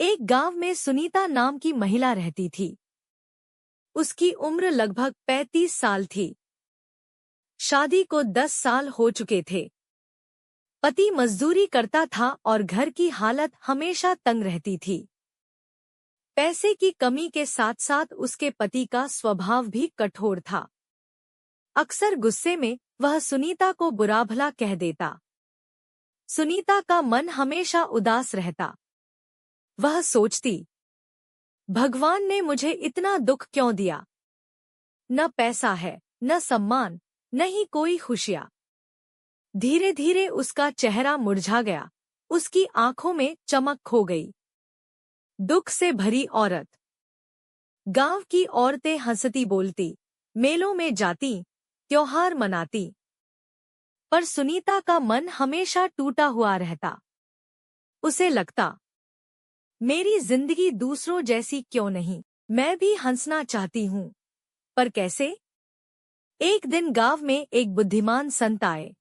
एक गांव में सुनीता नाम की महिला रहती थी। उसकी उम्र लगभग 35 साल थी। शादी को 10 साल हो चुके थे। पति मजदूरी करता था और घर की हालत हमेशा तंग रहती थी। पैसे की कमी के साथ साथ उसके पति का स्वभाव भी कठोर था। अक्सर गुस्से में वह सुनीता को बुरा भला कह देता। सुनीता का मन हमेशा उदास रहता। वह सोचती, भगवान ने मुझे इतना दुख क्यों दिया। न पैसा है, न सम्मान, न ही कोई खुशियां। धीरे धीरे उसका चेहरा मुरझा गया। उसकी आंखों में चमक खो गई। दुख से भरी औरत। गांव की औरतें हंसती बोलती, मेलों में जाती, त्योहार मनाती। पर सुनीता का मन हमेशा टूटा हुआ रहता। उसे लगता, मेरी जिंदगी दूसरों जैसी क्यों नहीं। मैं भी हंसना चाहती हूँ, पर कैसे। एक दिन गांव में एक बुद्धिमान संत आए।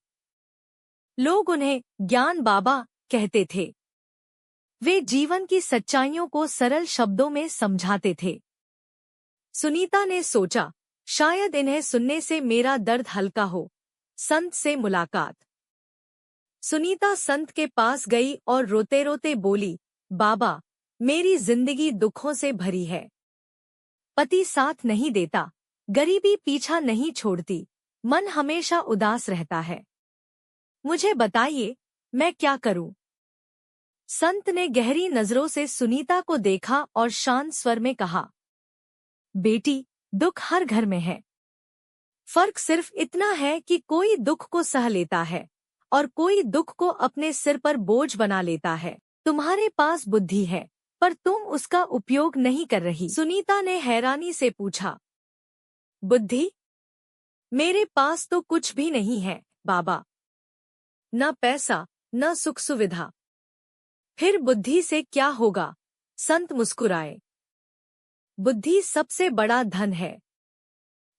लोग उन्हें ज्ञान बाबा कहते थे। वे जीवन की सच्चाइयों को सरल शब्दों में समझाते थे। सुनीता ने सोचा, शायद इन्हें सुनने से मेरा दर्द हल्का हो। संत से मुलाकात। सुनीता संत के पास गई और रोते रोते बोली, बाबा, मेरी जिंदगी दुखों से भरी है। पति साथ नहीं देता, गरीबी पीछा नहीं छोड़ती, मन हमेशा उदास रहता है। मुझे बताइए, मैं क्या करूं। संत ने गहरी नजरों से सुनीता को देखा और शांत स्वर में कहा, बेटी, दुख हर घर में है। फर्क सिर्फ इतना है कि कोई दुख को सह लेता है और कोई दुख को अपने सिर पर बोझ बना लेता है। तुम्हारे पास बुद्धि है, पर तुम उसका उपयोग नहीं कर रही। सुनीता ने हैरानी से पूछा, बुद्धि? मेरे पास तो कुछ भी नहीं है बाबा। न पैसा, न सुख सुविधा। फिर बुद्धि से क्या होगा? संत मुस्कुराए। बुद्धि सबसे बड़ा धन है।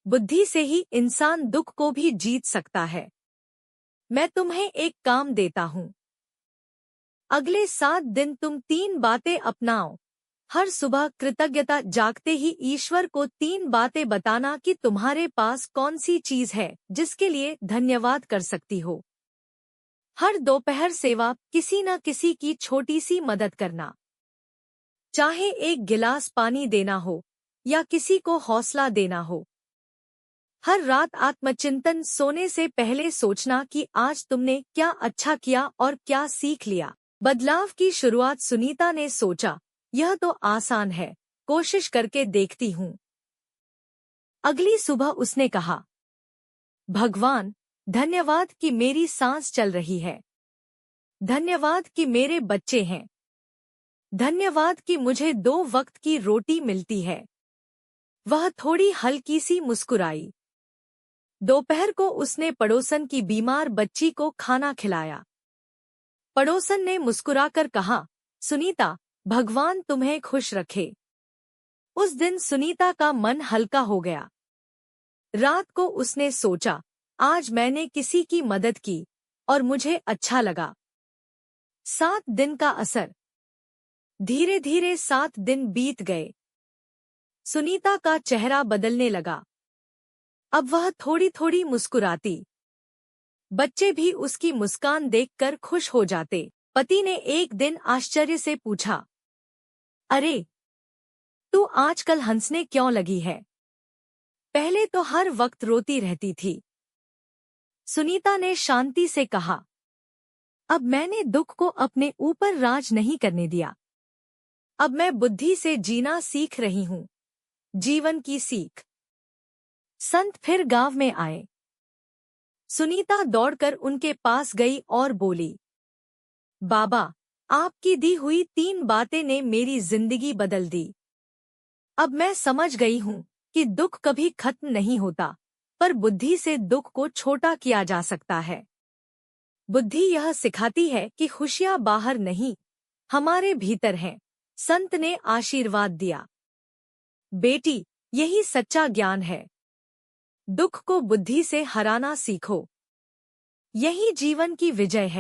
बुद्धि से ही इंसान दुख को भी जीत सकता है। मैं तुम्हें एक काम देता हूँ। अगले 7 दिन तुम 3 बातें अपनाओ। हर सुबह कृतज्ञता जागते ही ईश्वर को 3 बातें बताना कि तुम्हारे पास कौन सी चीज है जिसके लिए धन्यवाद कर सकती हो। हर दोपहर सेवा, किसी न किसी की छोटी सी मदद करना। चाहे एक गिलास पानी देना हो या किसी को हौसला देना हो। हर रात आत्मचिंतन, सोने से पहले सोचना कि आज तुमने क्या अच्छा किया और क्या सीख लिया। बदलाव की शुरुआत। सुनीता ने सोचा, यह तो आसान है, कोशिश करके देखती हूँ। अगली सुबह उसने कहा, भगवान, धन्यवाद कि मेरी सांस चल रही है। धन्यवाद कि मेरे बच्चे हैं। धन्यवाद कि मुझे 2 वक्त की रोटी मिलती है। वह थोड़ी हल्की सी मुस्कुराई। दोपहर को उसने पड़ोसन की बीमार बच्ची को खाना खिलाया। पड़ोसन ने मुस्कुराकर कहा, सुनीता, भगवान तुम्हें खुश रखे। उस दिन सुनीता का मन हल्का हो गया। रात को उसने सोचा, आज मैंने किसी की मदद की और मुझे अच्छा लगा। 7 दिन का असर। धीरे धीरे 7 दिन बीत गए। सुनीता का चेहरा बदलने लगा। अब वह थोड़ी थोड़ी मुस्कुराती। बच्चे भी उसकी मुस्कान देखकर खुश हो जाते। पति ने एक दिन आश्चर्य से पूछा, अरे, तू आजकल हंसने क्यों लगी है? पहले तो हर वक्त रोती रहती थी। सुनीता ने शांति से कहा, अब मैंने दुख को अपने ऊपर राज नहीं करने दिया। अब मैं बुद्धि से जीना सीख रही हूँ। जीवन की सीख। संत फिर गांव में आए। सुनीता दौड़कर उनके पास गई और बोली, बाबा, आपकी दी हुई 3 बातें ने मेरी जिंदगी बदल दी। अब मैं समझ गई हूँ कि दुख कभी खत्म नहीं होता, पर बुद्धि से दुख को छोटा किया जा सकता है। बुद्धि यह सिखाती है कि खुशियाँ बाहर नहीं, हमारे भीतर हैं। संत ने आशीर्वाद दिया, बेटी, यही सच्चा ज्ञान है। दुख को बुद्धि से हराना सीखो। यही जीवन की विजय है।